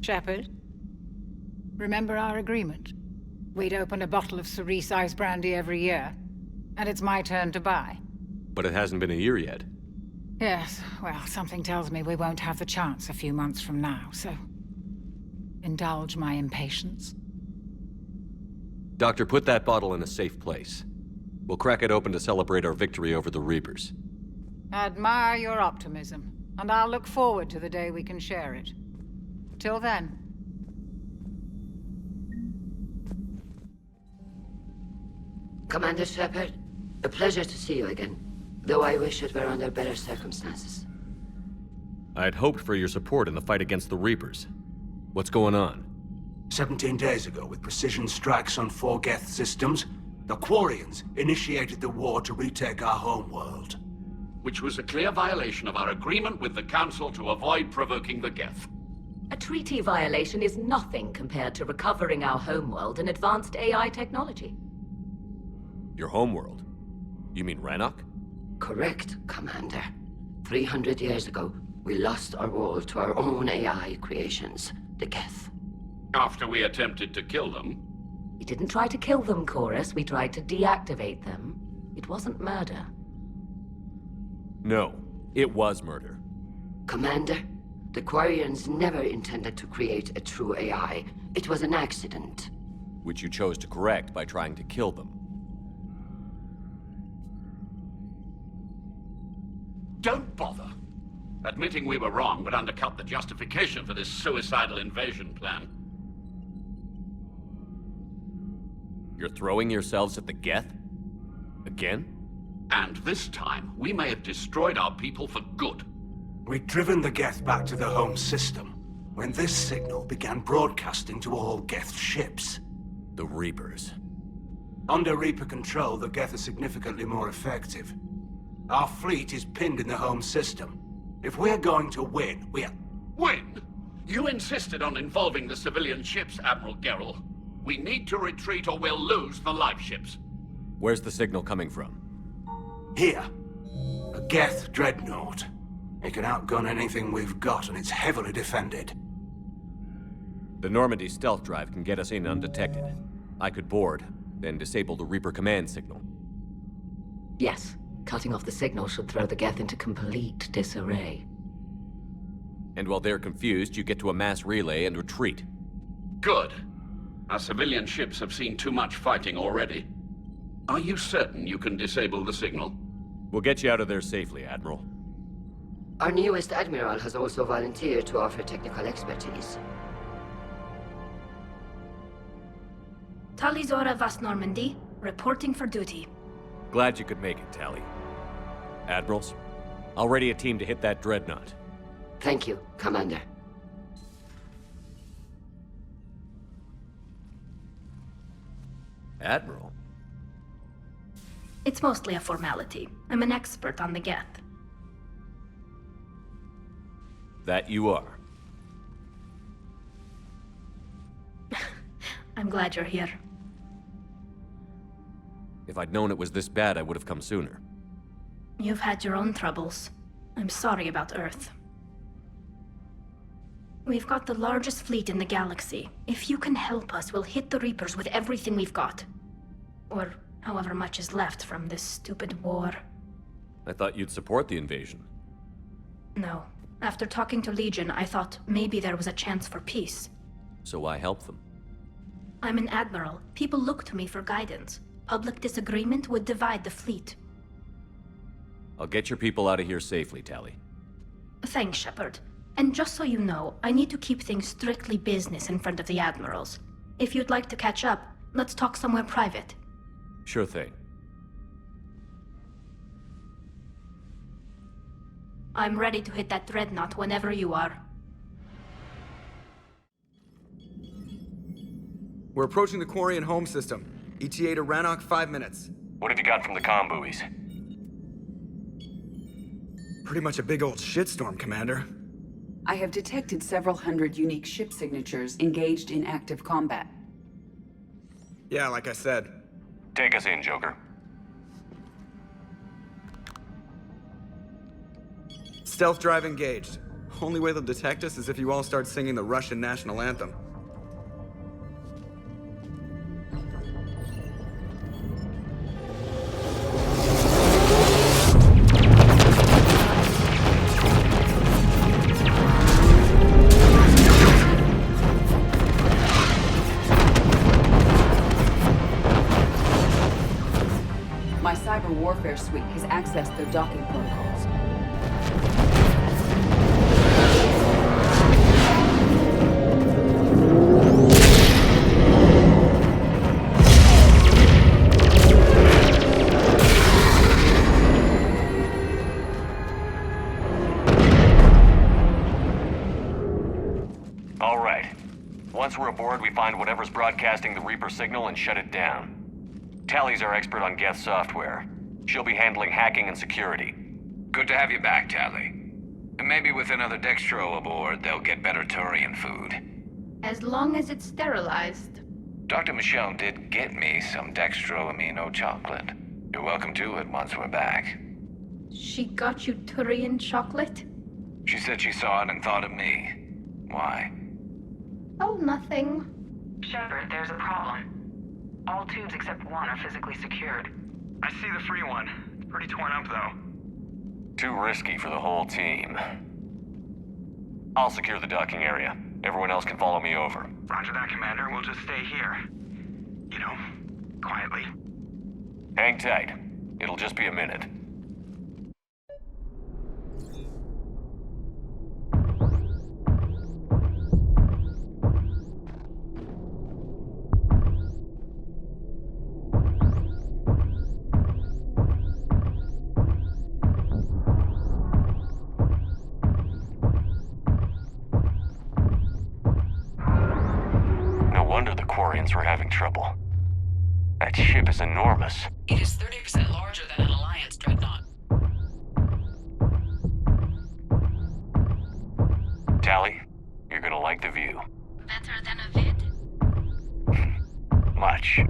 Shepard, remember our agreement? We'd open a bottle of cerise ice brandy every year, and it's my turn to buy. But it hasn't been a year yet. Yes, well, something tells me we won't have the chance a few months from now, so... indulge my impatience. Doctor, put that bottle in a safe place. We'll crack it open to celebrate our victory over the Reapers. Admire your optimism, and I'll look forward to the day we can share it. Till then. Commander Shepard, a pleasure to see you again, though I wish it were under better circumstances. I had hoped for your support in the fight against the Reapers. What's going on? 17 days ago, with precision strikes on 4 Geth systems, the Quarians initiated the war to retake our homeworld. Which was a clear violation of our agreement with the Council to avoid provoking the Geth. A treaty violation is nothing compared to recovering our homeworld and advanced AI technology. Your homeworld? You mean Rannoch? Correct, Commander. 300 years ago, we lost our world to our own AI creations, the Geth. After we attempted to kill them. We didn't try to kill them, Koris. We tried to deactivate them. It wasn't murder. No, it was murder. Commander, the Quarians never intended to create a true AI. It was an accident. Which you chose to correct by trying to kill them. Don't bother. Admitting we were wrong would undercut the justification for this suicidal invasion plan. You're throwing yourselves at the Geth? Again? And this time, we may have destroyed our people for good. We'd driven the Geth back to the home system, when this signal began broadcasting to all Geth ships. The Reapers. Under Reaper control, the Geth are significantly more effective. Our fleet is pinned in the home system. If we're going to win, Win? You insisted on involving the civilian ships, Admiral Gerrel. We need to retreat or we'll lose the live ships. Where's the signal coming from? Here. A Geth Dreadnought. It can outgun anything we've got, and it's heavily defended. The Normandy stealth drive can get us in undetected. I could board, then disable the Reaper command signal. Yes, cutting off the signal should throw the Geth into complete disarray. And while they're confused, you get to a mass relay and retreat. Good. Our civilian ships have seen too much fighting already. Are you certain you can disable the signal? We'll get you out of there safely, Admiral. Our newest Admiral has also volunteered to offer technical expertise. Tali Vas Normandy, reporting for duty. Glad you could make it, Tali. Admirals, I'll ready a team to hit that Dreadnought. Thank you, Commander. Admiral? It's mostly a formality. I'm an expert on the Geth. That you are. I'm glad you're here. If I'd known it was this bad, I would have come sooner. You've had your own troubles. I'm sorry about Earth. We've got the largest fleet in the galaxy. If you can help us, we'll hit the Reapers with everything we've got. Or however much is left from this stupid war. I thought you'd support the invasion. No. After talking to Legion, I thought maybe there was a chance for peace. So why help them? I'm an Admiral. People look to me for guidance. Public disagreement would divide the fleet. I'll get your people out of here safely, Tali. Thanks, Shepard. And just so you know, I need to keep things strictly business in front of the Admirals. If you'd like to catch up, let's talk somewhere private. Sure thing. I'm ready to hit that Dreadnought whenever you are. We're approaching the Quarian home system. ETA to Rannoch, 5 minutes. What have you got from the comm buoys? Pretty much a big old shitstorm, Commander. I have detected several hundred unique ship signatures engaged in active combat. Yeah, like I said. Take us in, Joker. Stealth drive engaged. Only way they'll detect us is if you all start singing the Russian national anthem. My cyber warfare suite has accessed their docking protocols. All right. Once we're aboard, we find whatever's broadcasting the Reaper signal and shut it down. Tali's our expert on Geth software. She'll be handling hacking and security. Good to have you back, Tali. And maybe with another Dextro aboard, they'll get better Turian food. As long as it's sterilized. Dr. Michelle did get me some Dextro amino chocolate. You're welcome to it once we're back. She got you Turian chocolate? She said she saw it and thought of me. Why? Oh, nothing. Shepard, there's a problem. All tubes except one are physically secured. I see the free one. It's pretty torn up, though. Too risky for the whole team. I'll secure the docking area. Everyone else can follow me over. Roger that, Commander. We'll just stay here. You know, quietly. Hang tight. It'll just be a minute. We're having trouble. That ship is enormous. It is 30% larger than an Alliance Dreadnought. Tali, you're gonna like the view. Better than a vid? Much.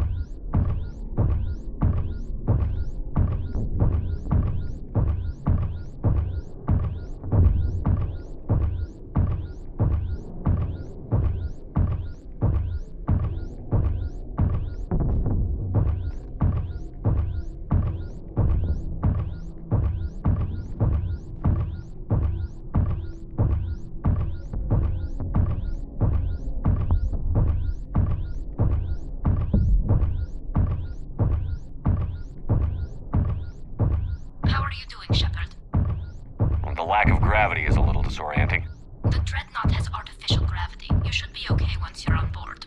Lack of gravity is a little disorienting. The Dreadnought has artificial gravity. You should be okay once you're on board.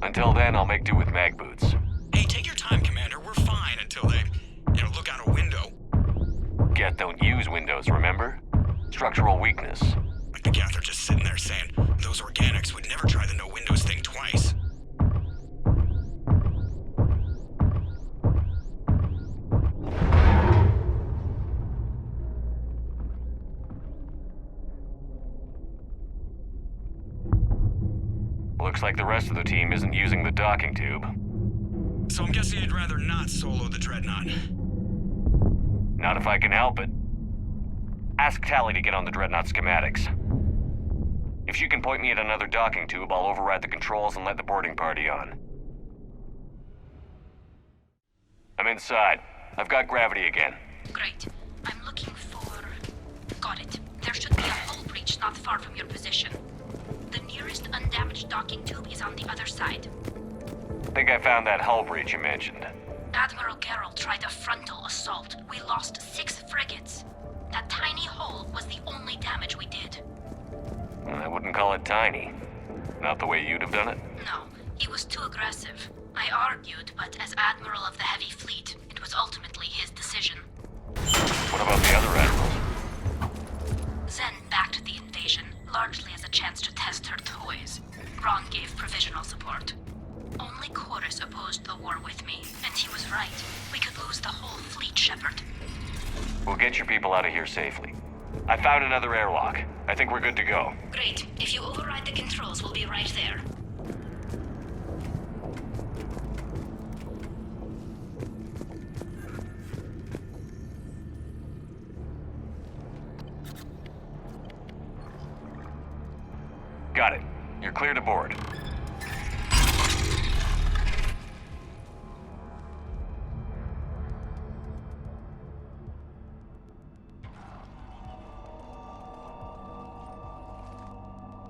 Until then, I'll make do with mag boots. Hey, take your time, Commander. We're fine until they, look out a window. Geth don't use windows, remember? Structural weakness. Like the Geth are just sitting there saying, those organics would never try the no windows thing twice. Looks like the rest of the team isn't using the docking tube. So I'm guessing you'd rather not solo the Dreadnought. Not if I can help it. Ask Tali to get on the Dreadnought schematics. If she can point me at another docking tube, I'll override the controls and let the boarding party on. I'm inside. I've got gravity again. Great. I'm looking for... Got it. There should be a hull breach not far from your position. The nearest undamaged docking tube is on the other side. I think I found that hull breach you mentioned. Admiral Geralt tried a frontal assault. We lost 6 frigates. That tiny hole was the only damage we did. I wouldn't call it tiny. Not the way you'd have done it? No, he was too aggressive. I argued, but as Admiral of the Heavy Fleet, it was ultimately his decision. What about the other admirals? Zen backed the invasion, largely as a chance to test her toys. Ron gave provisional support. Only Koris opposed the war with me, and he was right. We could lose the whole fleet, Shepard. We'll get your people out of here safely. I found another airlock. I think we're good to go. Great. If you override the controls, we'll be right there. Clear to board.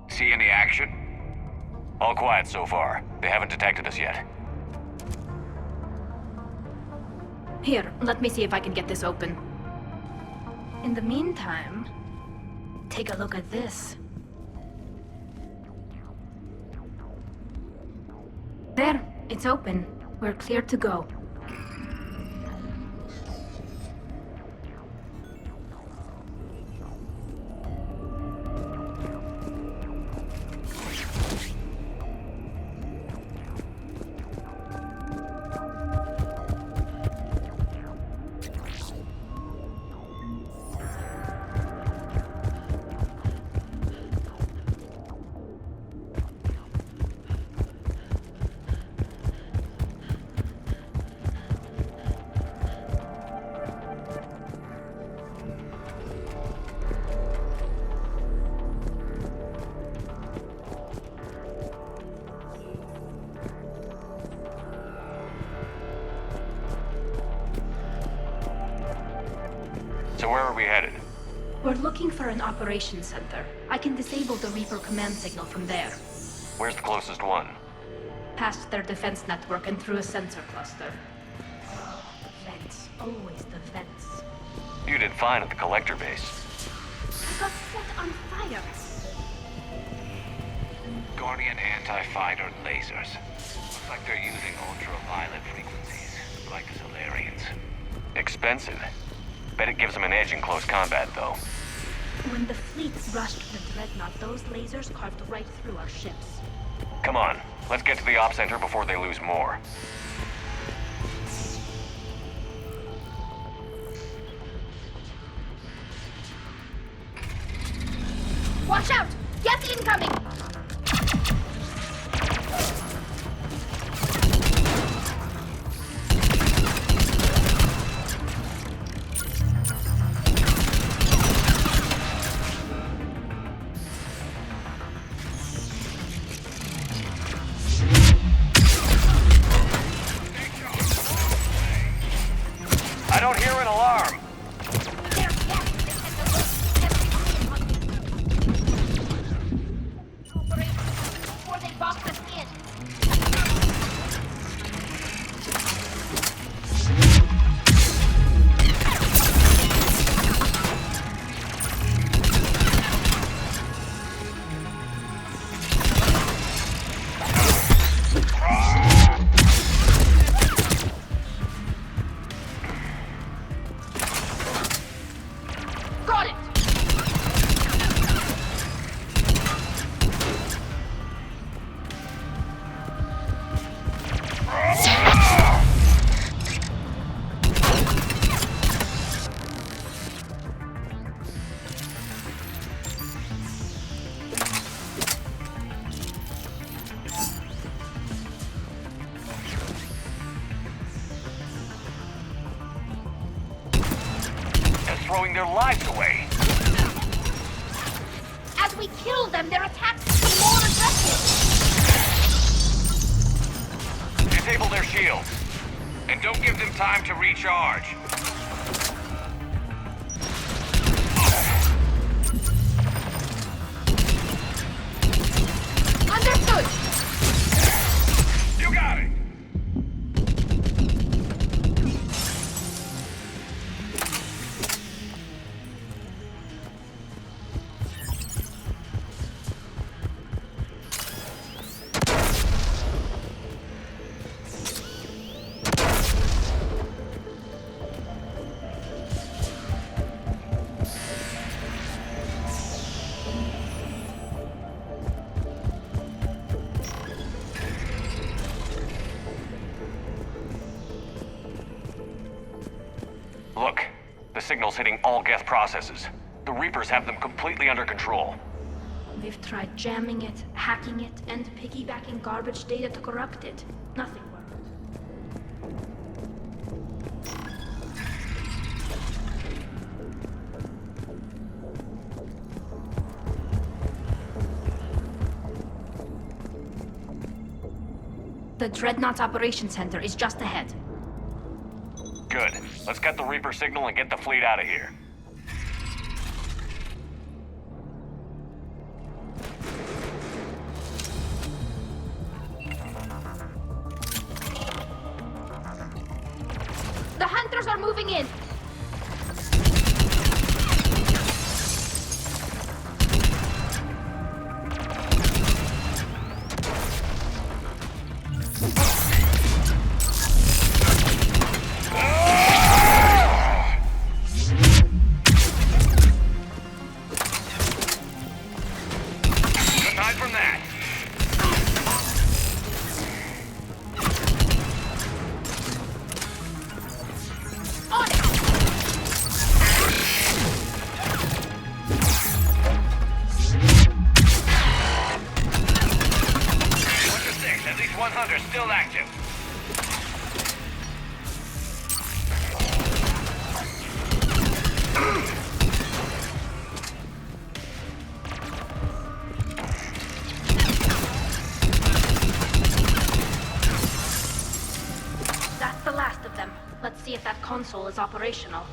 See any action? All quiet so far. They haven't detected us yet. Here, let me see if I can get this open. In the meantime, take a look at this. There, it's open. We're clear to go. So where are we headed? We're looking for an operations center. I can disable the Reaper command signal from there. Where's the closest one? Past their defense network and through a sensor cluster. Vents. Always the vents. You did fine at the collector base. I got set on fire. Gordian anti-fighter lasers. Looks like they're using ultraviolet frequencies, like Solarians. Expensive. Bet it gives them an edge in close combat, though. When the fleet rushed the Dreadnought, those lasers carved right through our ships. Come on, let's get to the op center before they lose more. Watch out! Geth incoming! I don't hear an alarm. Before they box us in. Got it! They're throwing their lives away. As we kill them, their attacks become more aggressive. Disable their shields. And don't give them time to recharge. Understood! You got it! Look, the signal's hitting all Geth processes. The Reapers have them completely under control. We've tried jamming it, hacking it, and piggybacking garbage data to corrupt it. Nothing worked. The Dreadnought Operations Center is just ahead. Good. Let's cut the Reaper signal and get the fleet out of here. The hunters are moving in! Console is operational.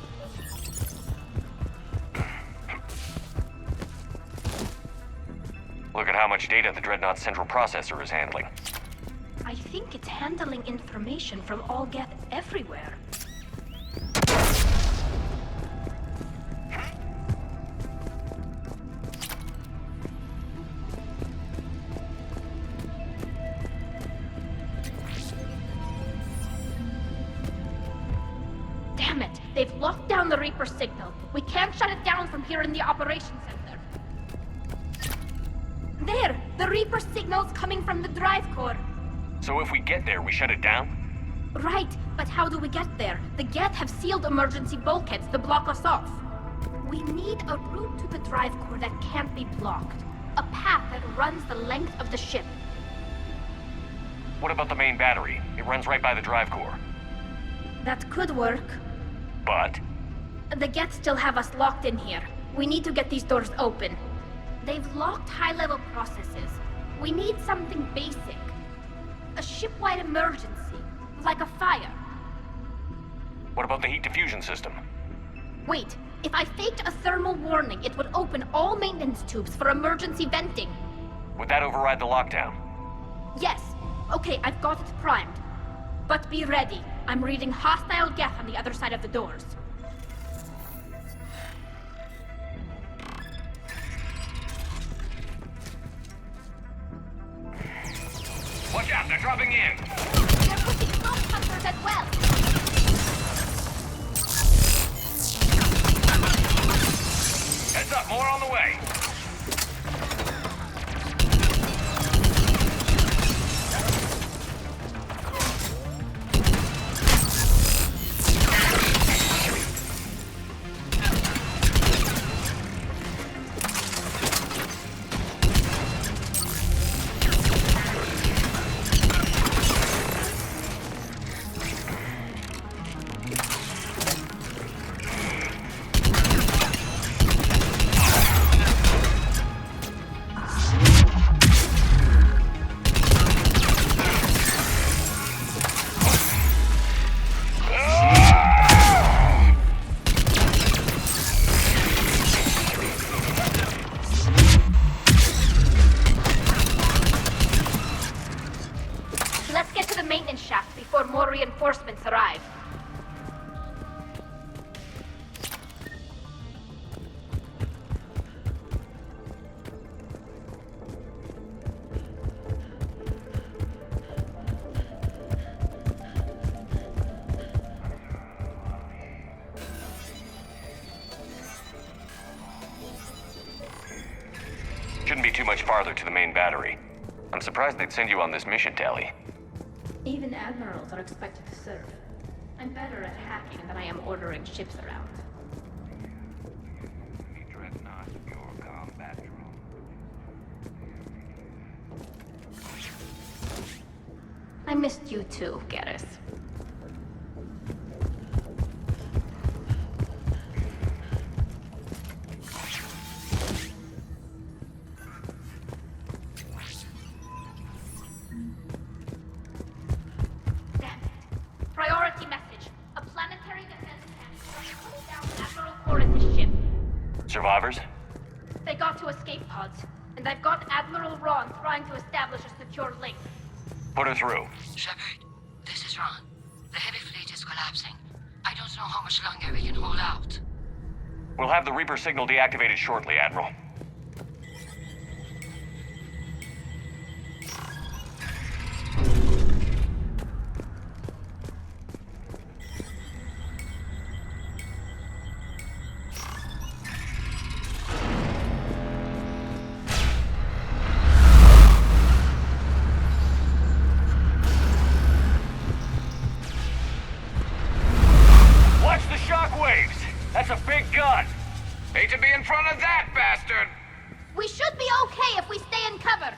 Look at how much data the Dreadnought's central processor is handling. I think it's handling information from all Geth everywhere. Damn it! They've locked down the Reaper signal. We can't shut it down from here in the operations center. There! The Reaper signal's coming from the drive core. So if we get there, we shut it down? Right, but how do we get there? The Geth have sealed emergency bulkheads to block us off. We need a route to the drive core that can't be blocked. A path that runs the length of the ship. What about the main battery? It runs right by the drive core. That could work. But? The Geth still have us locked in here. We need to get these doors open. They've locked high-level processes. We need something basic. A ship-wide emergency, like a fire. What about the heat diffusion system? Wait, if I faked a thermal warning, it would open all maintenance tubes for emergency venting. Would that override the lockdown? Yes. Okay, I've got it primed. But be ready. I'm reading hostile Geth on the other side of the doors. Watch out, they're dropping in! They're pushing smoke hunters as well! Heads up, more on the way! Reinforcements arrive. Shouldn't be too much farther to the main battery. I'm surprised they'd send you on this mission, Tali. Even admirals are expected to serve. I'm better at hacking than I am ordering ships around. Dreadnought, your combat drone. I missed you too, Koris. Survivors? They got to escape pods, and I've got Admiral Ron trying to establish a secure link. Put her through. Shepard, this is Ron. The heavy fleet is collapsing. I don't know how much longer we can hold out. We'll have the Reaper signal deactivated shortly, Admiral. That's a big gun! Hate to be in front of that bastard! We should be okay if we stay in cover.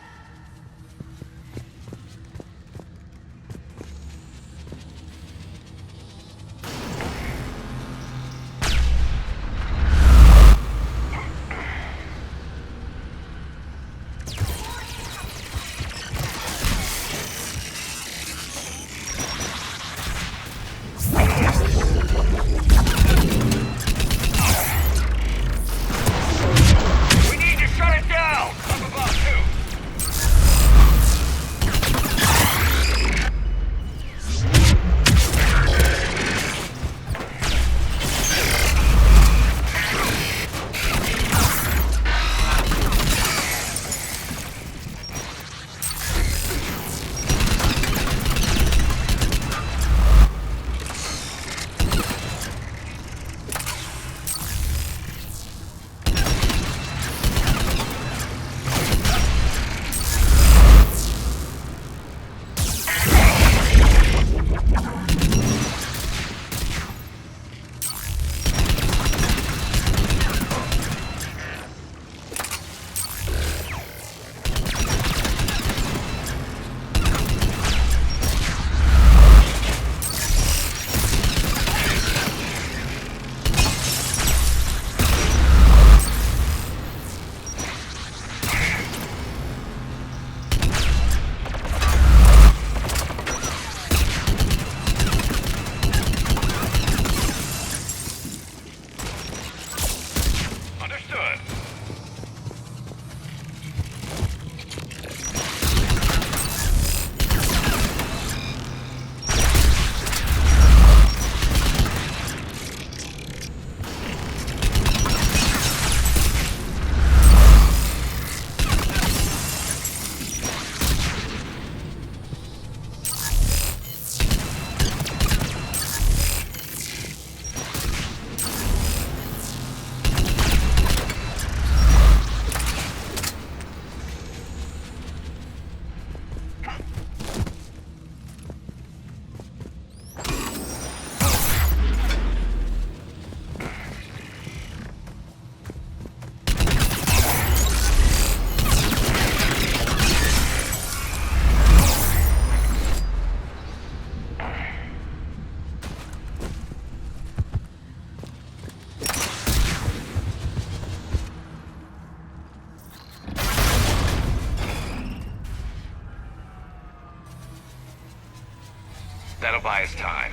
That'll buy us time.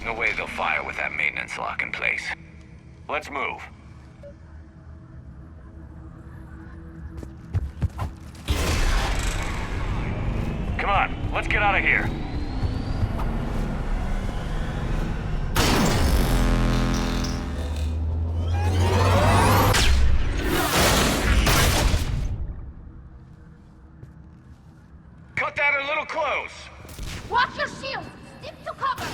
No way they'll fire with that maintenance lock in place. Let's move. Come on, let's get out of here. Cut that a little close. Watch your shield! Stick to cover!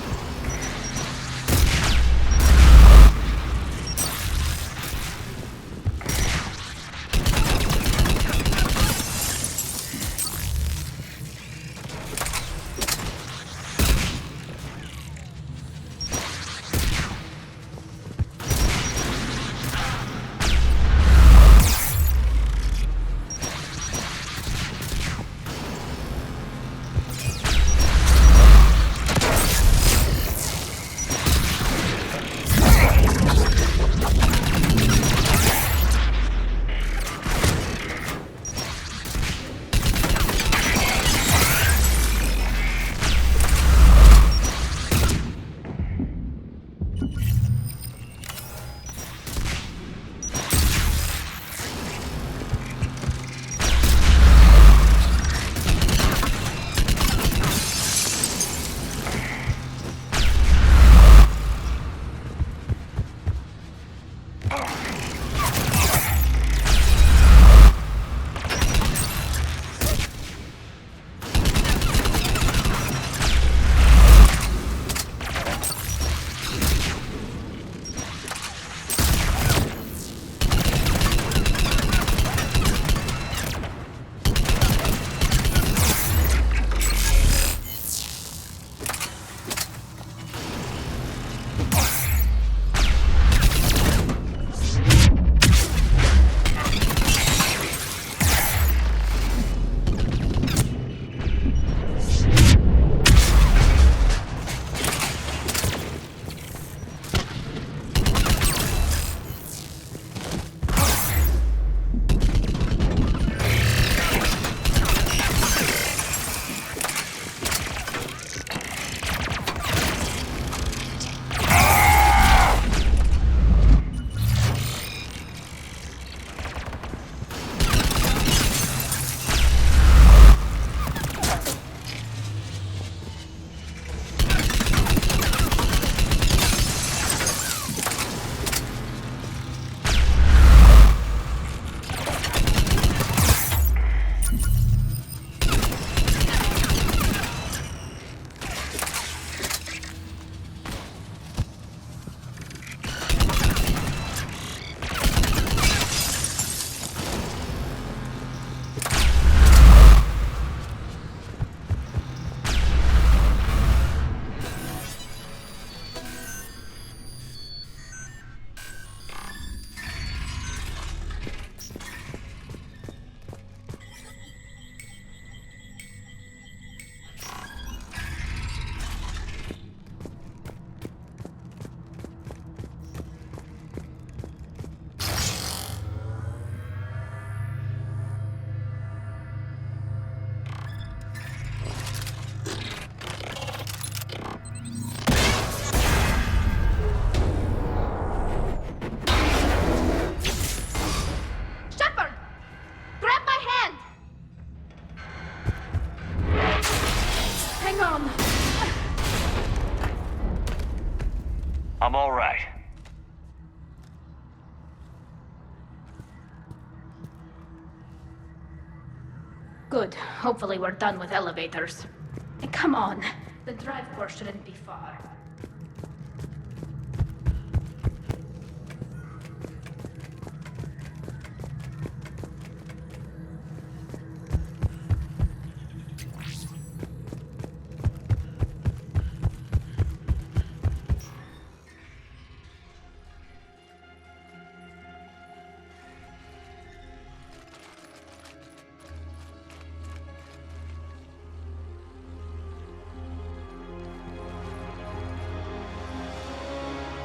I'm all right. Good. Hopefully we're done with elevators. And come on. The drive core shouldn't be far.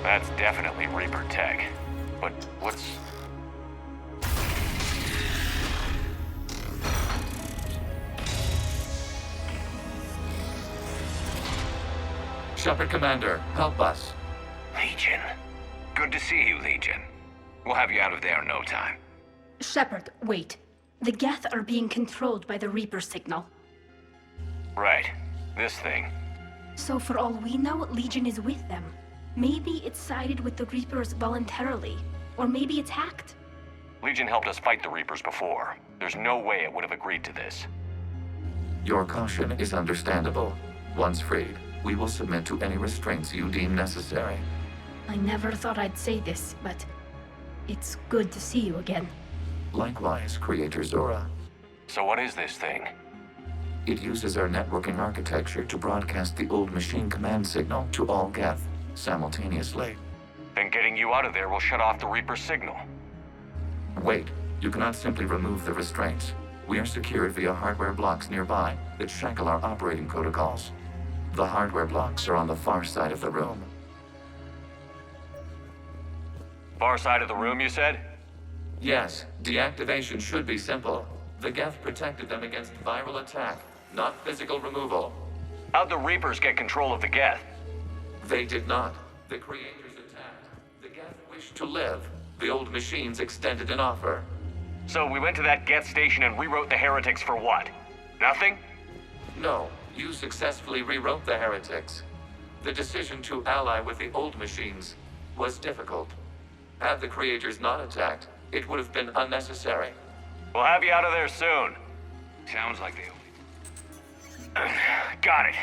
That's definitely Reaper tech. But what's... Shepard Commander, help us. Legion. Good to see you, Legion. We'll have you out of there in no time. Shepard, wait. The Geth are being controlled by the Reaper signal. Right. This thing. So for all we know, Legion is with them. Maybe it sided with the Reapers voluntarily. Or maybe it's hacked. Legion helped us fight the Reapers before. There's no way it would have agreed to this. Your caution is understandable. Once freed, we will submit to any restraints you deem necessary. I never thought I'd say this, but it's good to see you again. Likewise, Creator Zora. So what is this thing? It uses our networking architecture to broadcast the old machine command signal to all Geth simultaneously. Then getting you out of there will shut off the Reaper signal. Wait, you cannot simply remove the restraints. We are secured via hardware blocks nearby that shackle our operating protocols. The hardware blocks are on the far side of the room. Far side of the room, you said? Yes, deactivation should be simple. The Geth protected them against viral attack, not physical removal. How'd the Reapers get control of the Geth? They did not. The creators attacked. The Geth wished to live. The old machines extended an offer. So we went to that Geth station and rewrote the heretics for what? Nothing? No, you successfully rewrote the heretics. The decision to ally with the old machines was difficult. Had the creators not attacked, it would have been unnecessary. We'll have you out of there soon. Sounds like they... Got it.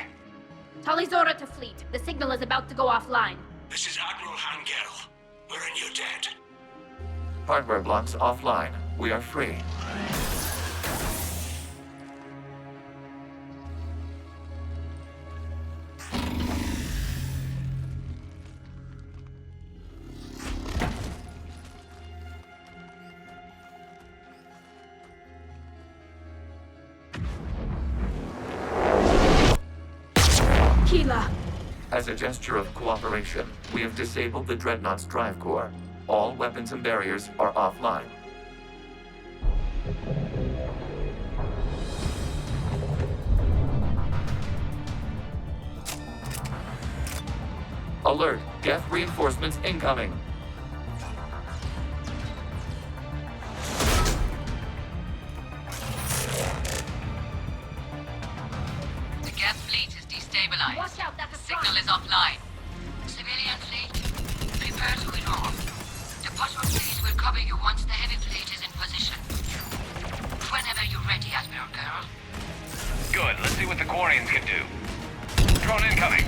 Tali Zora to fleet. The signal is about to go offline. This is Admiral Hangel. We're in your debt. Hardware blocks offline. We are free. As a gesture of cooperation, we have disabled the Dreadnought's drive core. All weapons and barriers are offline. Alert! Geth reinforcements incoming! The Geth fleet is destabilized. Watch out, that's a Signal is offline. Civilian fleet, prepare to withdraw. The patrol fleet will cover you once the heavy fleet is in position. Whenever you're ready, Admiral Girl. Good. Let's see what the Quarians can do. Drone incoming.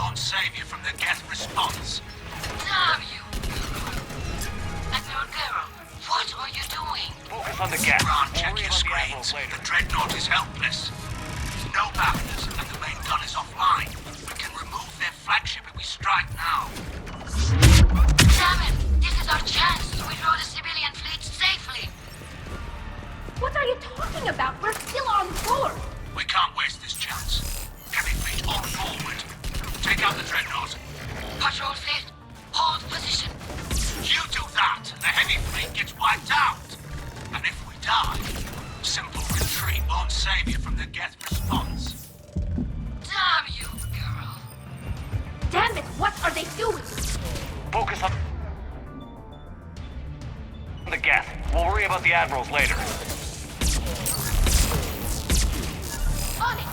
born savior from the Geth response. Damn you! Admiral Geralt, what are you doing? Focus on the Geth. Check your screens. The Dreadnought is helpless. No barriers, and the main gun is offline. We can remove their flagship if we strike now. Damn it! This is our chance to withdraw the civilian fleet safely. What are you talking about? We're still on board! We can't waste this chance. Heavy fleet on forward. Take out the Dreadnought. Patrol fleet, hold position. You do that, the heavy fleet gets wiped out. And if we die, simple retreat won't save you from the Geth response. Damn you, girl. Damn it, what are they doing? Focus on the Geth. We'll worry about the Admirals later. On it!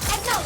And go!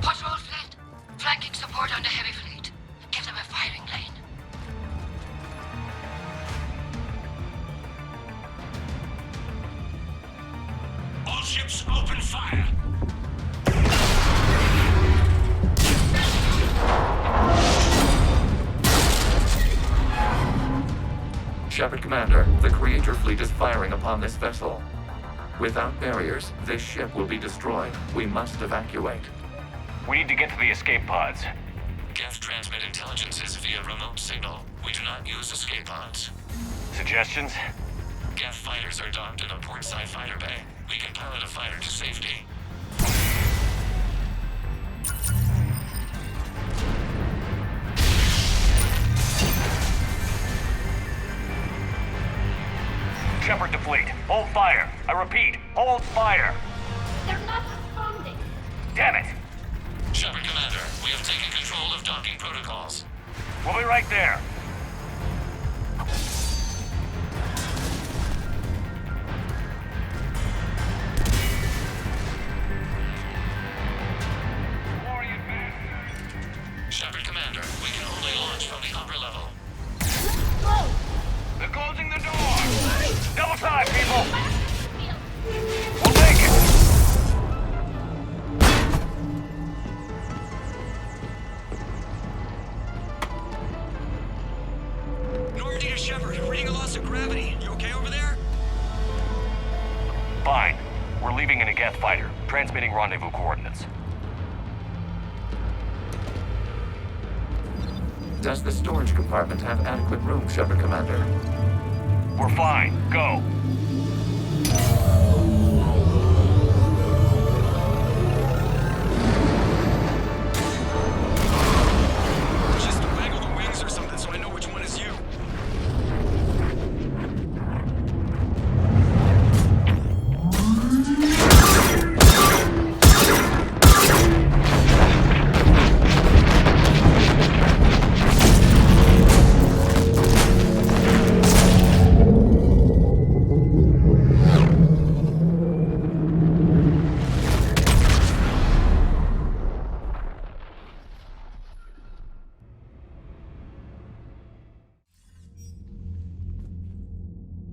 Patrol fleet, flanking support on the heavy fleet. Give them a firing lane. All ships open fire. Shepard Commander, the Creator fleet is firing upon this vessel. Without barriers, this ship will be destroyed. We must evacuate. We need to get to the escape pods. Geth transmit intelligences via remote signal. We do not use escape pods. Suggestions? Geth fighters are docked in a portside fighter bay. We can pilot a fighter to safety. Shepard to fleet. Hold fire. I repeat, hold fire. They're not responding. Damn it. Shepard Commander, we have taken control of docking protocols. We'll be right there. Shepard Commander, we can only launch from the upper level. Go! They're closing the door. Double time, people. We'll make it. Normandy to Shepard, reading a loss of gravity. You okay over there? Fine. We're leaving in a Geth fighter, transmitting rendezvous coordinates. Does the storage compartment have adequate room, Shepard Commander? We're fine. Go. Just waggle the wings or something so I know which one is you.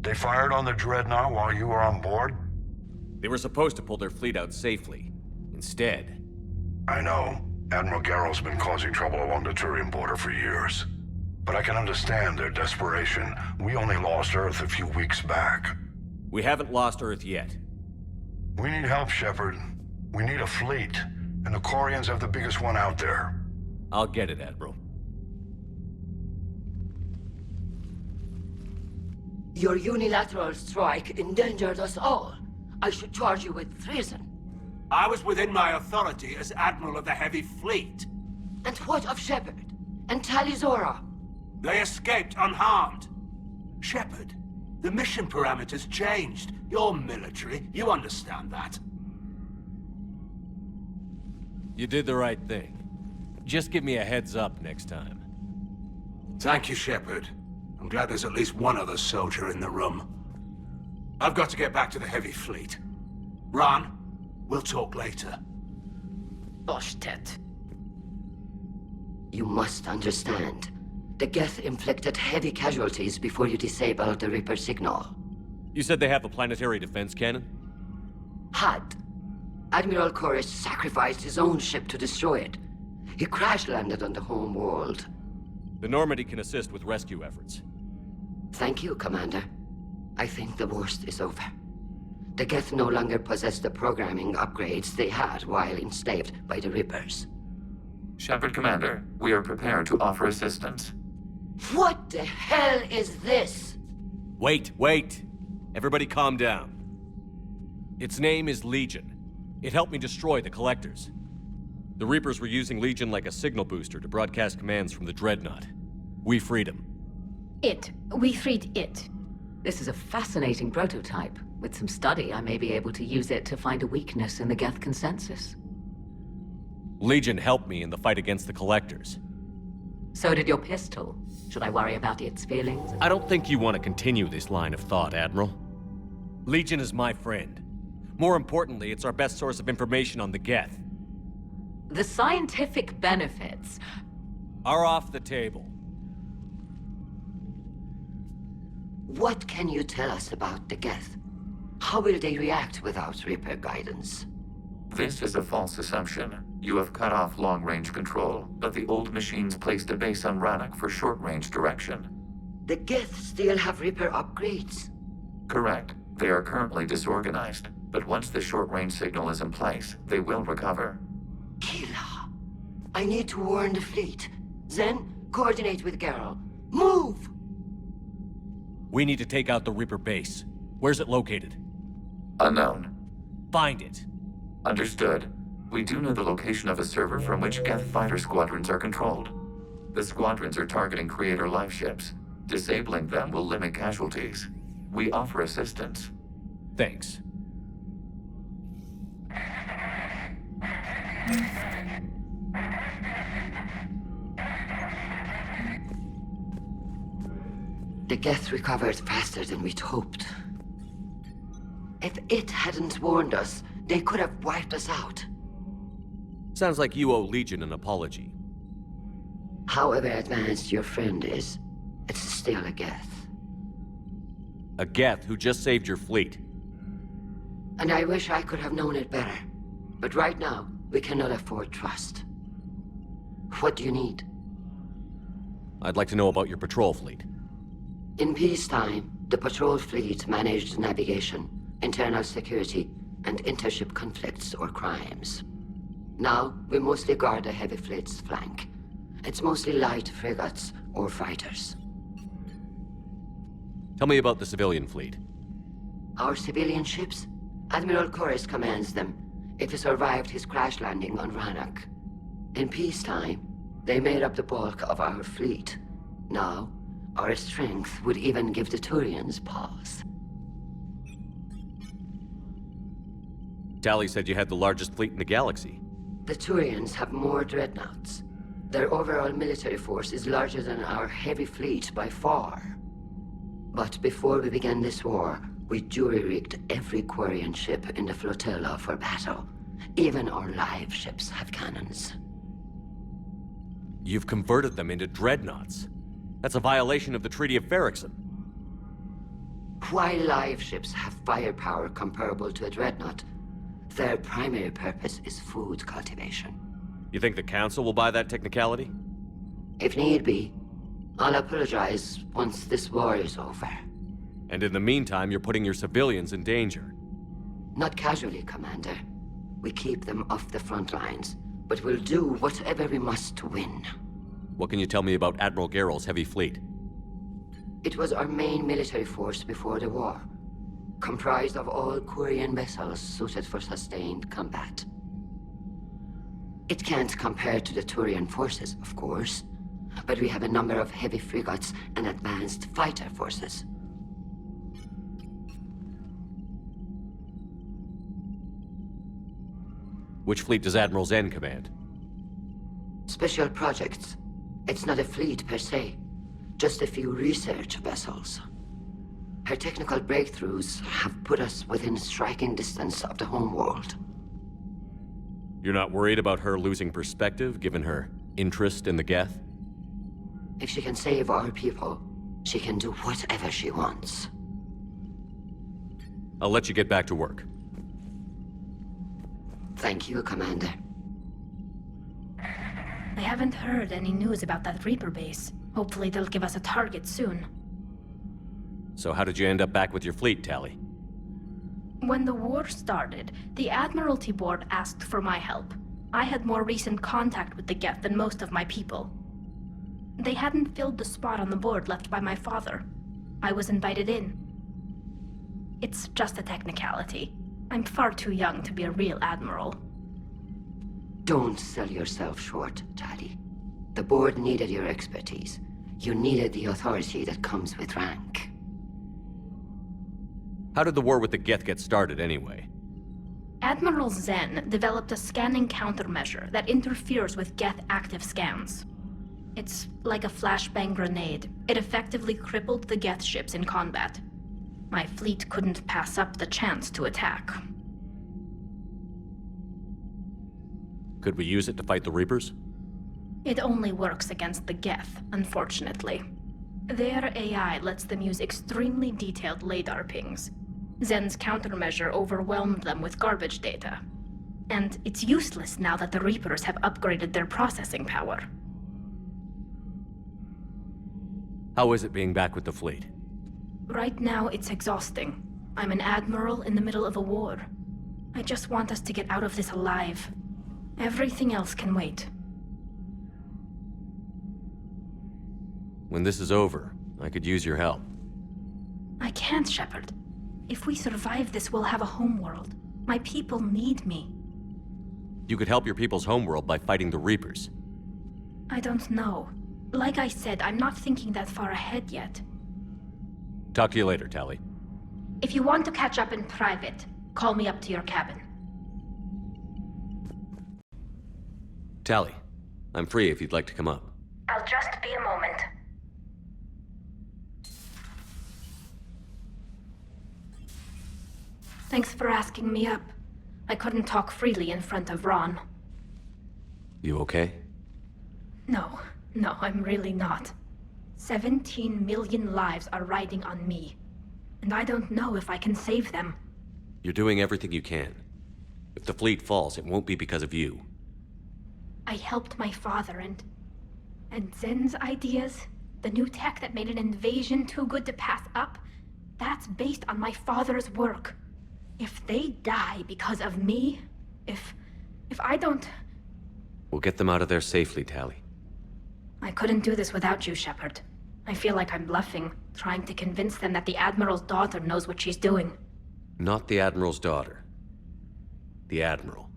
They fired on the Dreadnought while you were on board? They were supposed to pull their fleet out safely. Instead... I know. Admiral Geralt's been causing trouble along the Turian border for years. But I can understand their desperation. We only lost Earth a few weeks back. We haven't lost Earth yet. We need help, Shepard. We need a fleet. and the Quarians have the biggest one out there. I'll get it, Admiral. Your unilateral strike endangered us all. I should charge you with treason. I was within my authority as Admiral of the Heavy Fleet. And what of Shepard? And Tali Zora? They escaped unharmed. Shepard, the mission parameters changed. You're military, you understand that. You did the right thing. Just give me a heads up next time. Thank you, Shepard. I'm glad there's at least one other soldier in the room. I've got to get back to the Heavy Fleet. Ron, we'll talk later. Boshtet. You must understand. The Geth inflicted heavy casualties before you disabled the Reaper signal. You said they have a planetary defense cannon? Had. Admiral Koris sacrificed his own ship to destroy it. He crash-landed on the home world. The Normandy can assist with rescue efforts. Thank you, Commander. I think the worst is over. The Geth no longer possess the programming upgrades they had while enslaved by the Reapers. Shepard, Commander, we are prepared to offer assistance. What the hell is this? Wait. Everybody calm down. Its name is Legion. It helped me destroy the Collectors. The Reapers were using Legion like a signal booster to broadcast commands from the Dreadnought. We freed him. We freed it. This is a fascinating prototype. With some study, I may be able to use it to find a weakness in the Geth consensus. Legion helped me in the fight against the Collectors. So did your pistol. Should I worry about its feelings? I don't think you want to continue this line of thought, Admiral. Legion is my friend. More importantly, it's our best source of information on the Geth. The scientific benefits are off the table. What can you tell us about the Geth? How will they react without Reaper guidance? This is a false assumption. You have cut off long-range control, but the old machines placed a base on Rannoch for short-range direction. The Geth still have Reaper upgrades? Correct. They are currently disorganized, but once the short-range signal is in place, they will recover. Kila, I need to warn the fleet. Then, coordinate with Geralt. Move! We need to take out the Reaper base. Where's it located? Unknown. Find it. Understood. We do know the location of a server from which Geth fighter squadrons are controlled. The squadrons are targeting Creator life ships. Disabling them will limit casualties. We offer assistance. Thanks. The Geth recovered faster than we'd hoped. If it hadn't warned us, they could have wiped us out. Sounds like you owe Legion an apology. However advanced your friend is, it's still a Geth. A Geth who just saved your fleet. And I wish I could have known it better. But right now, we cannot afford trust. What do you need? I'd like to know about your patrol fleet. In peacetime, the patrol fleet managed navigation, internal security, and intership conflicts or crimes. Now, we mostly guard the Heavy Fleet's flank. It's mostly light frigates or fighters. Tell me about the civilian fleet. Our civilian ships? Admiral Koris commands them. If he survived his crash landing on Rannoch. In peacetime, they made up the bulk of our fleet. Now, our strength would even give the Turians pause. Tali said you had the largest fleet in the galaxy. The Turians have more Dreadnoughts. Their overall military force is larger than our heavy fleet by far. But before we began this war, we jury-rigged every Quarian ship in the flotilla for battle. Even our live ships have cannons. You've converted them into Dreadnoughts. That's a violation of the Treaty of Ferrixon. While live ships have firepower comparable to a Dreadnought, their primary purpose is food cultivation. You think the Council will buy that technicality? If need be, I'll apologize once this war is over. And in the meantime, you're putting your civilians in danger. Not casually, Commander. We keep them off the front lines, but we'll do whatever we must to win. What can you tell me about Admiral Geralt's heavy fleet? It was our main military force before the war, comprised of all Quarian vessels suited for sustained combat. It can't compare to the Turian forces, of course, but we have a number of heavy frigates and advanced fighter forces. Which fleet does Admiral Zen command? Special projects. It's not a fleet per se, just a few research vessels. Her technical breakthroughs have put us within striking distance of the homeworld. You're not worried about her losing perspective, given her interest in the Geth? If she can save our people, she can do whatever she wants. I'll let you get back to work. Thank you, Commander. I haven't heard any news about that Reaper base. Hopefully they'll give us a target soon. So how did you end up back with your fleet, Tali? When the war started, the Admiralty Board asked for my help. I had more recent contact with the Geth than most of my people. They hadn't filled the spot on the board left by my father. I was invited in. It's just a technicality. I'm far too young to be a real admiral. Don't sell yourself short, Tali. The board needed your expertise. You needed the authority that comes with rank. How did the war with the Geth get started, anyway? Admiral Zen developed a scanning countermeasure that interferes with Geth active scans. It's like a flashbang grenade. It effectively crippled the Geth ships in combat. My fleet couldn't pass up the chance to attack. Could we use it to fight the Reapers? It only works against the Geth, unfortunately. Their AI lets them use extremely detailed LiDAR pings. Zen's countermeasure overwhelmed them with garbage data. And it's useless now that the Reapers have upgraded their processing power. How is it being back with the fleet? Right now, it's exhausting. I'm an admiral in the middle of a war. I just want us to get out of this alive. Everything else can wait. When this is over, I could use your help. I can't, Shepard. If we survive this, we'll have a homeworld. My people need me. You could help your people's homeworld by fighting the Reapers. I don't know. Like I said, I'm not thinking that far ahead yet. Talk to you later, Tali. If you want to catch up in private, call me up to your cabin. Tali, I'm free if you'd like to come up. I'll just be a moment. Thanks for asking me up. I couldn't talk freely in front of Ron. You okay? No, I'm really not. 17 million lives are riding on me. And I don't know if I can save them. You're doing everything you can. If the fleet falls, it won't be because of you. I helped my father and Zen's ideas, the new tech that made an invasion too good to pass up, that's based on my father's work. If they die because of me, if I don't... We'll get them out of there safely, Tali. I couldn't do this without you, Shepard. I feel like I'm bluffing, trying to convince them that the Admiral's daughter knows what she's doing. Not the Admiral's daughter. The Admiral.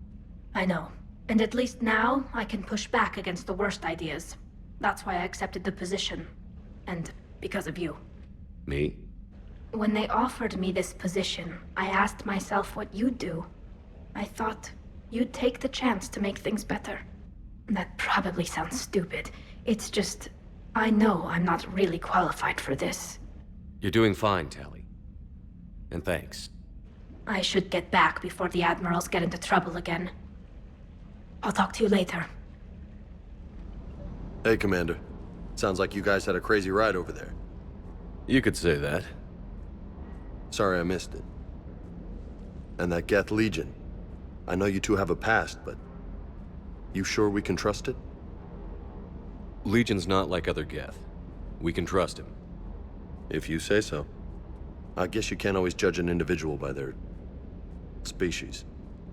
I know. And at least now, I can push back against the worst ideas. That's why I accepted the position. And because of you. Me? When they offered me this position, I asked myself what you'd do. I thought you'd take the chance to make things better. That probably sounds stupid. It's just, I know I'm not really qualified for this. You're doing fine, Tali. And thanks. I should get back before the Admirals get into trouble again. I'll talk to you later. Hey, Commander. Sounds like you guys had a crazy ride over there. You could say that. Sorry I missed it. And that Geth Legion. I know you two have a past, but... You sure we can trust it? Legion's not like other Geth. We can trust him. If you say so. I guess you can't always judge an individual by their... species.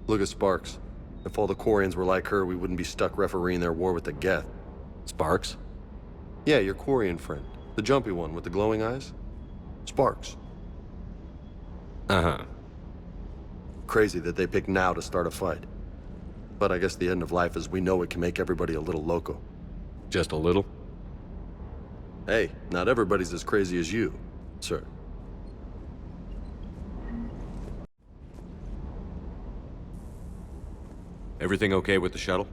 Look at Sparks. If all the Quarians were like her, we wouldn't be stuck refereeing their war with the Geth. Sparks? Yeah, your Quarian friend. The jumpy one with the glowing eyes. Sparks. Uh-huh. Crazy that they pick now to start a fight. But I guess the end of life as we know it can make everybody a little loco. Just a little? Hey, not everybody's as crazy as you, sir. Everything okay with the shuttle?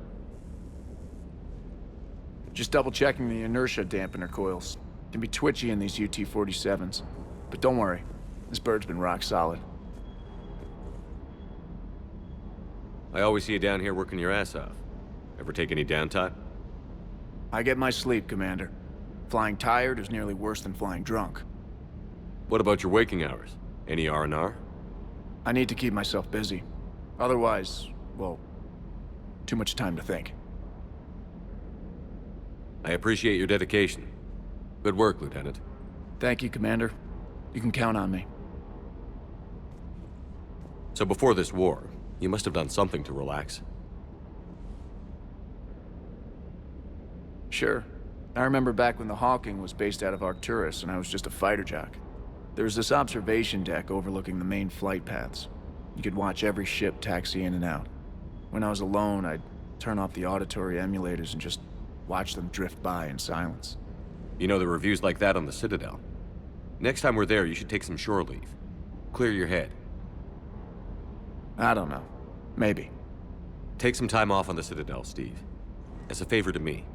Just double-checking the inertia dampener coils. Can be twitchy in these UT-47s. But don't worry, this bird's been rock solid. I always see you down here working your ass off. Ever take any downtime? I get my sleep, Commander. Flying tired is nearly worse than flying drunk. What about your waking hours? Any R&R? I need to keep myself busy. Otherwise, well, too much time to think. I appreciate your dedication. Good work, Lieutenant. Thank you, Commander. You can count on me. So before this war, you must have done something to relax. Sure. I remember back when the Hawking was based out of Arcturus and I was just a fighter jock. There was this observation deck overlooking the main flight paths. You could watch every ship taxi in and out. When I was alone, I'd turn off the auditory emulators and just watch them drift by in silence. You know, there are reviews like that on the Citadel. Next time we're there, you should take some shore leave. Clear your head. I don't know. Maybe. Take some time off on the Citadel, Steve. As a favor to me.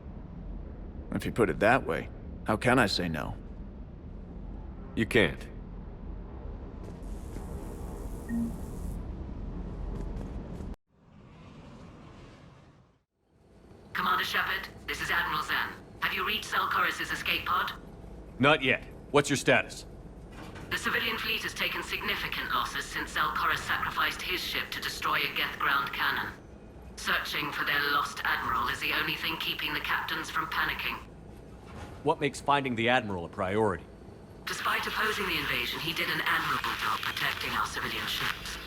If you put it that way, how can I say no? You can't. Commander Shepard, this is Admiral Zen. Have you reached Koris' escape pod? Not yet. What's your status? The civilian fleet has taken significant losses since Koris sacrificed his ship to destroy a Geth ground cannon. Searching for their lost Admiral is the only thing keeping the captains from panicking. What makes finding the Admiral a priority? Despite opposing the invasion, he did an admirable job protecting our civilian ships.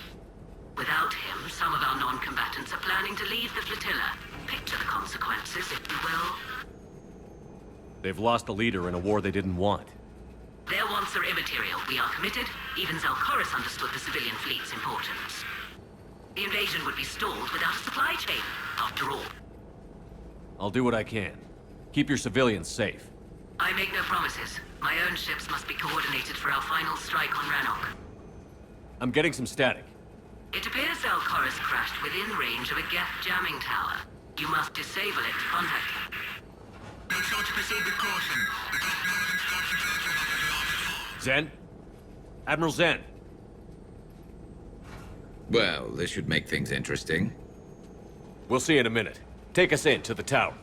Without him, some of our non-combatants are planning to leave the flotilla. Picture the consequences, if you will. They've lost a leader in a war they didn't want. Their wants are immaterial. We are committed. Even Koris understood the civilian fleet's importance. The invasion would be stalled without a supply chain, after all. I'll do what I can. Keep your civilians safe. I make no promises. My own ships must be coordinated for our final strike on Rannoch. I'm getting some static. It appears Koris crashed within range of a Geth jamming tower. You must disable it to contact him. Make sure to proceed with caution. Zen? Admiral Zen? Well, this should make things interesting. We'll see in a minute. Take us in to the tower.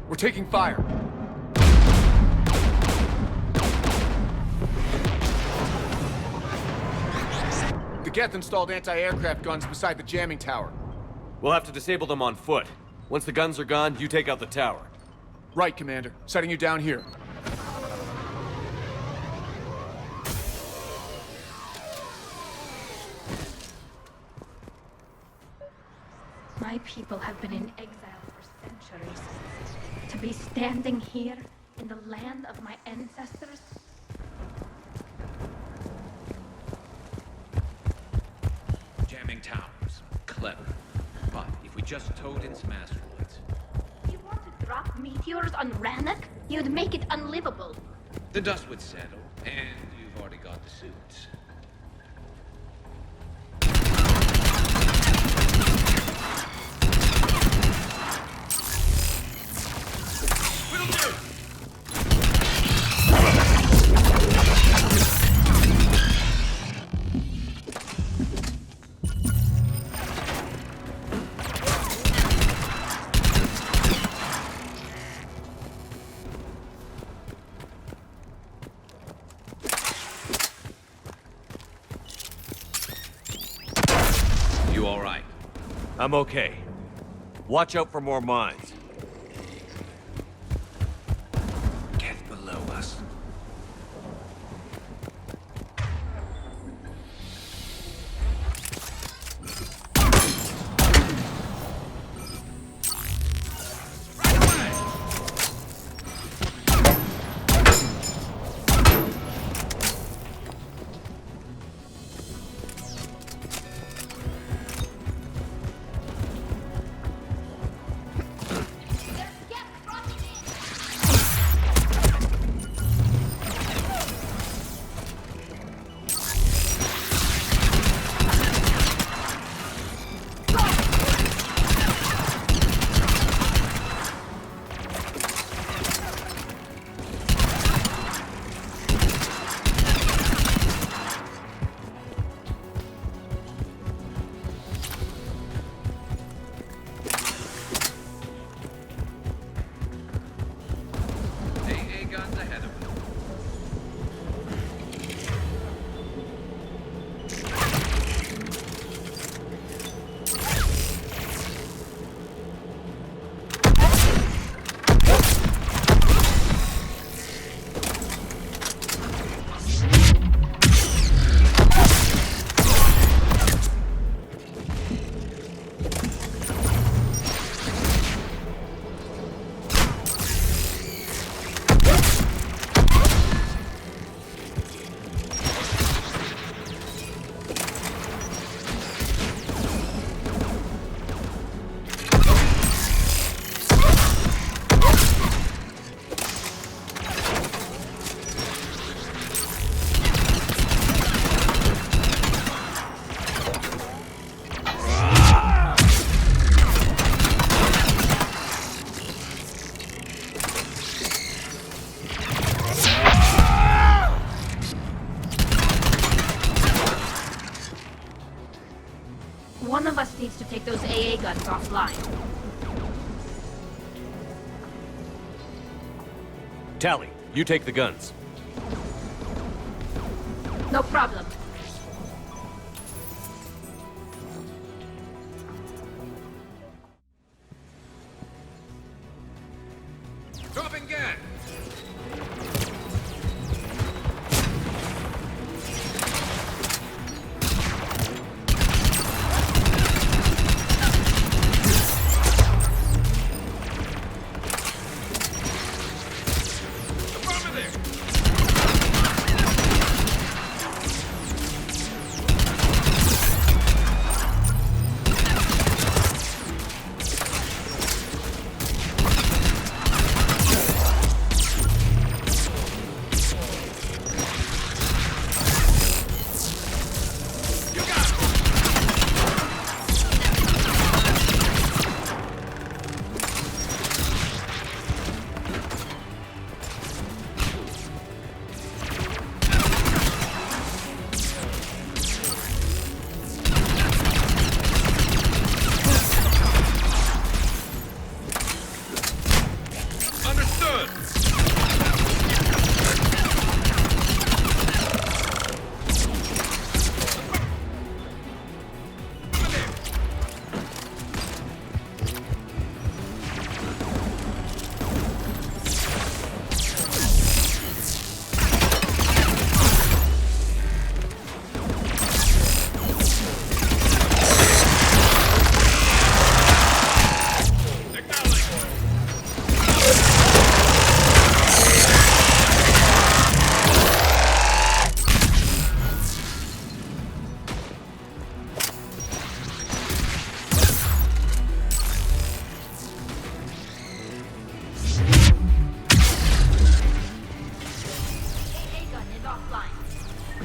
We're taking fire. The Geth installed anti-aircraft guns beside the jamming tower. We'll have to disable them on foot. Once the guns are gone, you take out the tower. Right, Commander. Setting you down here. My people have been in exile for centuries. To be standing here in the land of my ancestors? Jamming towers. Clever. But if we just towed in some asteroids... You want to drop meteors on Rannoch? You'd make it unlivable. The dust would settle, and you've already got the suits. I'm okay. Watch out for more mines. Geth below us. One of us needs to take those AA guns offline. Tali, you take the guns. No problem. Dropping gas!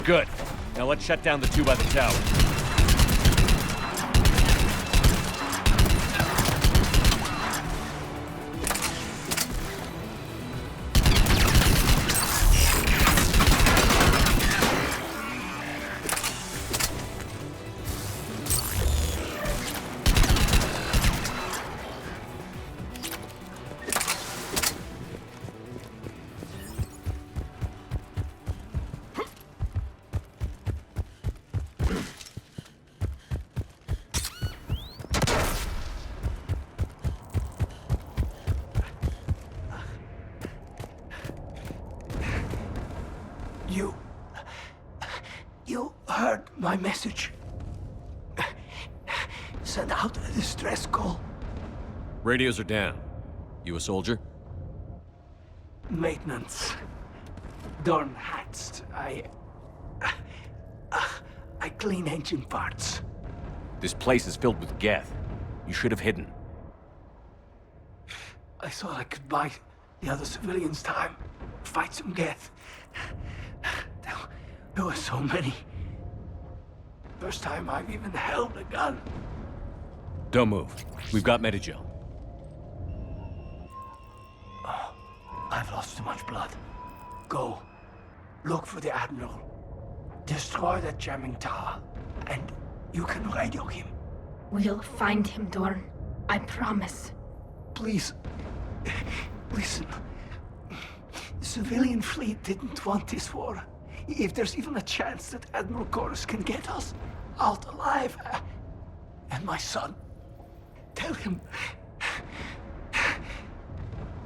Good. Now let's shut down the two by the tower. You heard my message. Send out a distress call. Radios are down. You a soldier? Maintenance. Dorn hats. I clean engine parts. This place is filled with Geth. You should have hidden. I thought I could buy the other civilians time. Fight some Geth. There were so many. First time I've even held a gun. Don't move. We've got Medigel. Oh, I've lost too much blood. Go. Look for the Admiral. Destroy that jamming tower. And you can radio him. We'll find him, Dorn. I promise. Please. Listen. The civilian fleet didn't want this war. If there's even a chance that Admiral Koris can get us out alive. And my son. Tell him.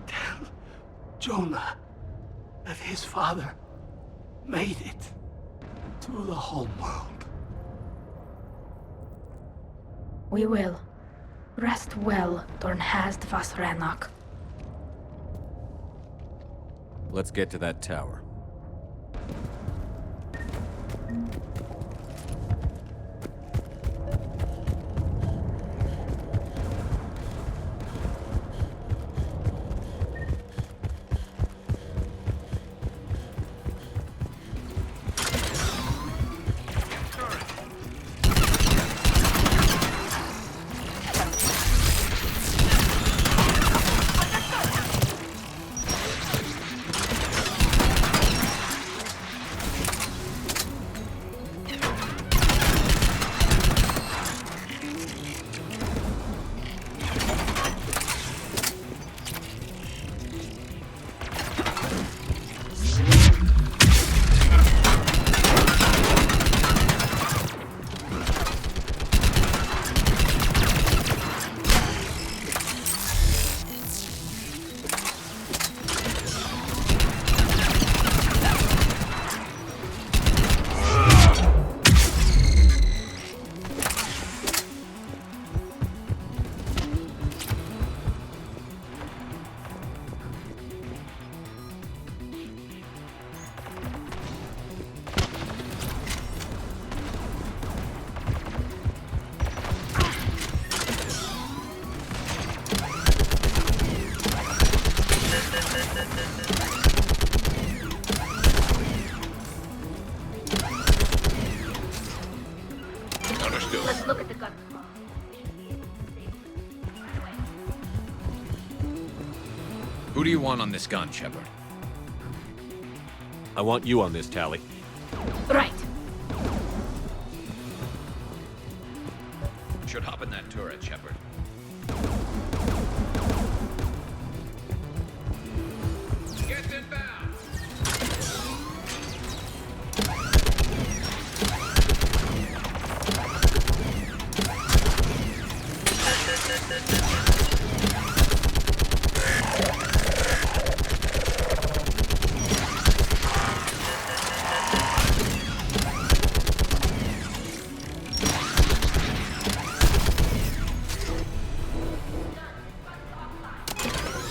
Tell Jonah that his father made it to the home world. We will. Rest well, Dornhazd vas Rannoch. Let's get to that tower. Let's look at the gun. Who do you want on this gun, Shepard? I want you on this, Tali. Right. Should hop in that turret, Shepard. Get inbound!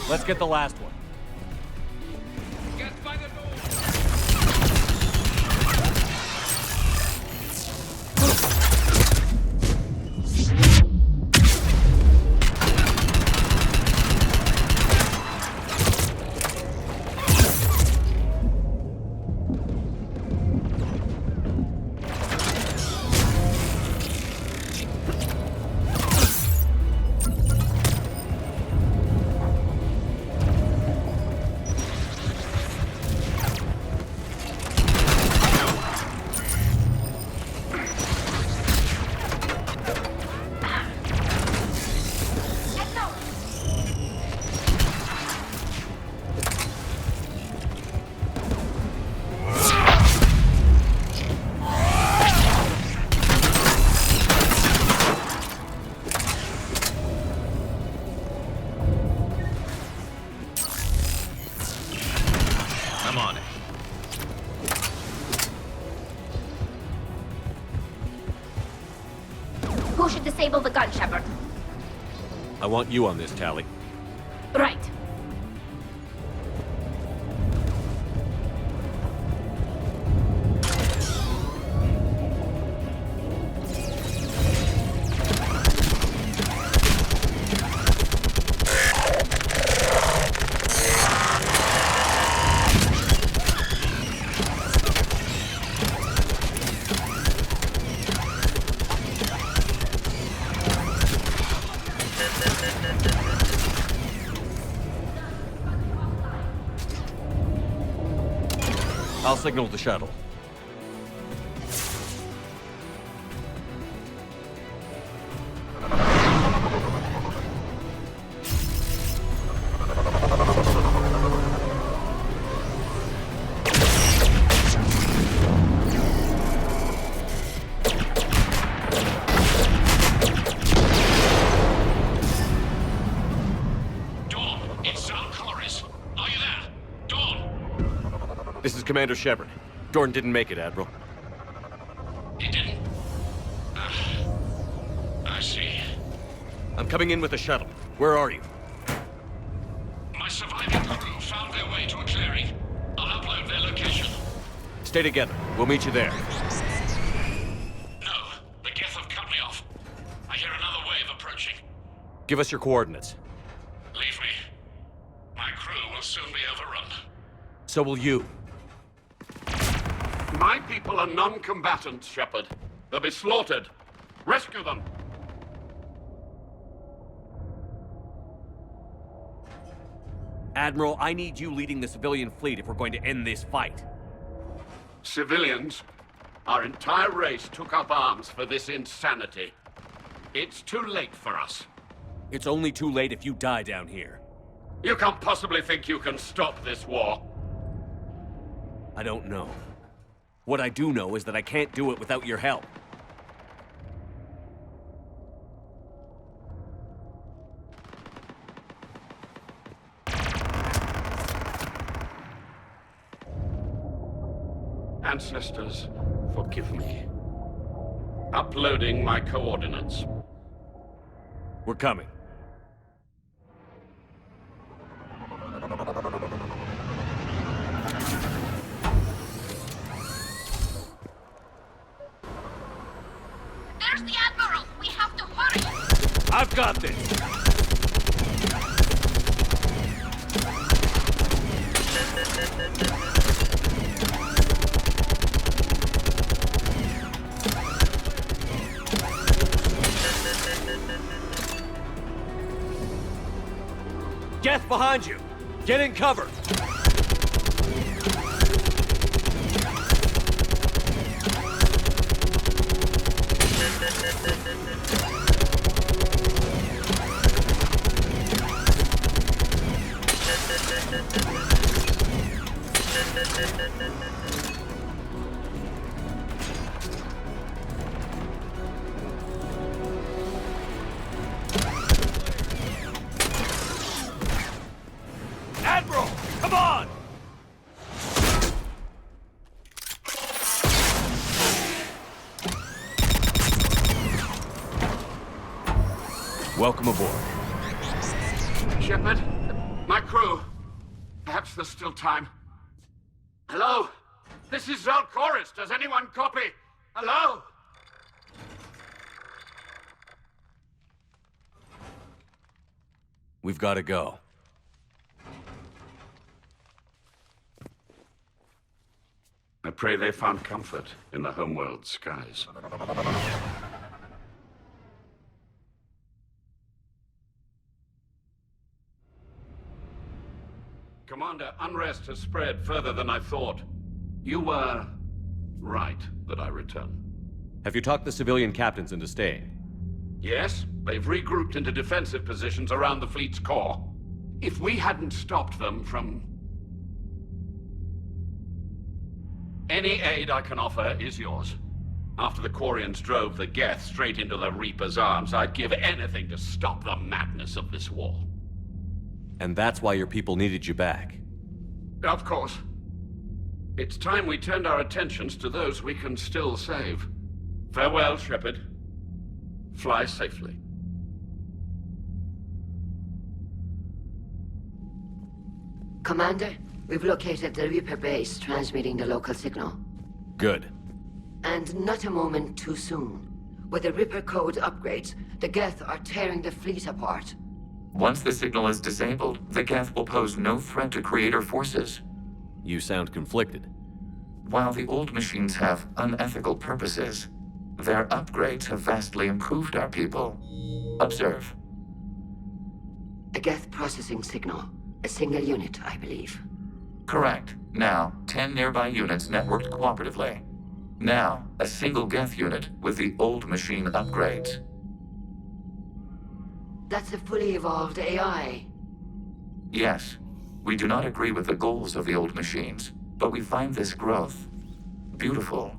Let's get the last one. Get by the door! Who should disable the gun, Shepard? I want you on this, Tali. Right. I'll signal the shuttle. This is Commander Shepard. Dorn didn't make it, Admiral. He didn't? I see. I'm coming in with a shuttle. Where are you? My surviving crew found their way to a clearing. I'll upload their location. Stay together. We'll meet you there. No, the Geth have cut me off. I hear another wave approaching. Give us your coordinates. Leave me. My crew will soon be overrun. So will you. My people are non-combatants, Shepard. They'll be slaughtered. Rescue them! Admiral, I need you leading the civilian fleet if we're going to end this fight. Civilians? Our entire race took up arms for this insanity. It's too late for us. It's only too late if you die down here. You can't possibly think you can stop this war. I don't know. What I do know is that I can't do it without your help. Ancestors, forgive me. Uploading my coordinates. We're coming. There's the Admiral! We have to hurry! I've got this! Geth behind you! Get in cover! Admiral, come on! Welcome aboard. Shepard, my crew. Perhaps there's still time. Hello? This is Koris. Does anyone copy? Hello? We've got to go. I pray they found comfort in the homeworld skies. Commander, unrest has spread further than I thought. You were right that I return. Have you talked the civilian captains into staying? Yes, they've regrouped into defensive positions around the fleet's core. If we hadn't stopped them from... Any aid I can offer is yours. After the Quarians drove the Geth straight into the Reaper's arms, I'd give anything to stop the madness of this war. And that's why your people needed you back. Of course. It's time we turned our attentions to those we can still save. Farewell, Shepard. Fly safely. Commander, we've located the Reaper base transmitting the local signal. Good. And not a moment too soon. With the Reaper code upgrades, the Geth are tearing the fleet apart. Once the signal is disabled, the Geth will pose no threat to Creator forces. You sound conflicted. While the old machines have unethical purposes, their upgrades have vastly improved our people. Observe. A Geth processing signal. A single unit, I believe. Correct. Now, 10 nearby units networked cooperatively. Now, a single Geth unit with the old machine upgrades. That's a fully evolved AI. Yes, we do not agree with the goals of the old machines, but we find this growth beautiful,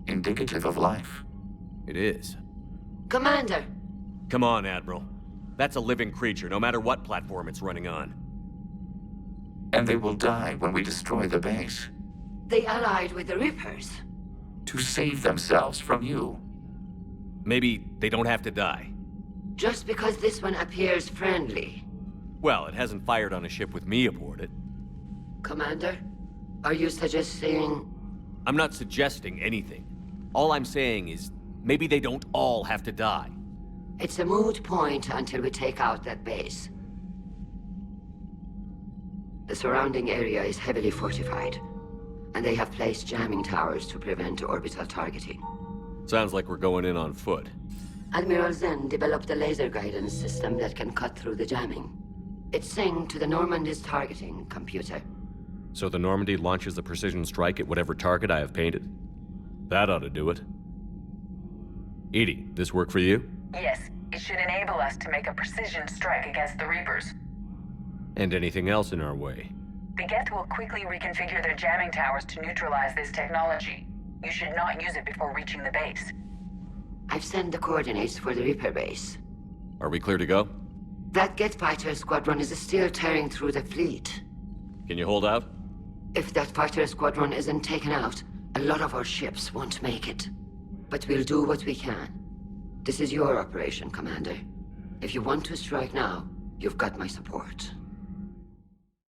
indicative of life. It is. Commander! Come on, Admiral. That's a living creature, no matter what platform it's running on. And they will die when we destroy the base. They allied with the Reapers. To save themselves from you. Maybe they don't have to die. Just because this one appears friendly. Well, it hasn't fired on a ship with me aboard it. Commander, are you suggesting... I'm not suggesting anything. All I'm saying is, maybe they don't all have to die. It's a moot point until we take out that base. The surrounding area is heavily fortified, and they have placed jamming towers to prevent orbital targeting. Sounds like we're going in on foot. Admiral Zen developed a laser guidance system that can cut through the jamming. It's synced to the Normandy's targeting computer. So the Normandy launches a precision strike at whatever target I have painted? That ought to do it. Edie, this work for you? Yes, it should enable us to make a precision strike against the Reapers. And anything else in our way? The Geth will quickly reconfigure their jamming towers to neutralize this technology. You should not use it before reaching the base. I've sent the coordinates for the Reaper base. Are we clear to go? That Geth fighter squadron is still tearing through the fleet. Can you hold out? If that fighter squadron isn't taken out, a lot of our ships won't make it. But we'll do what we can. This is your operation, Commander. If you want to strike now, you've got my support.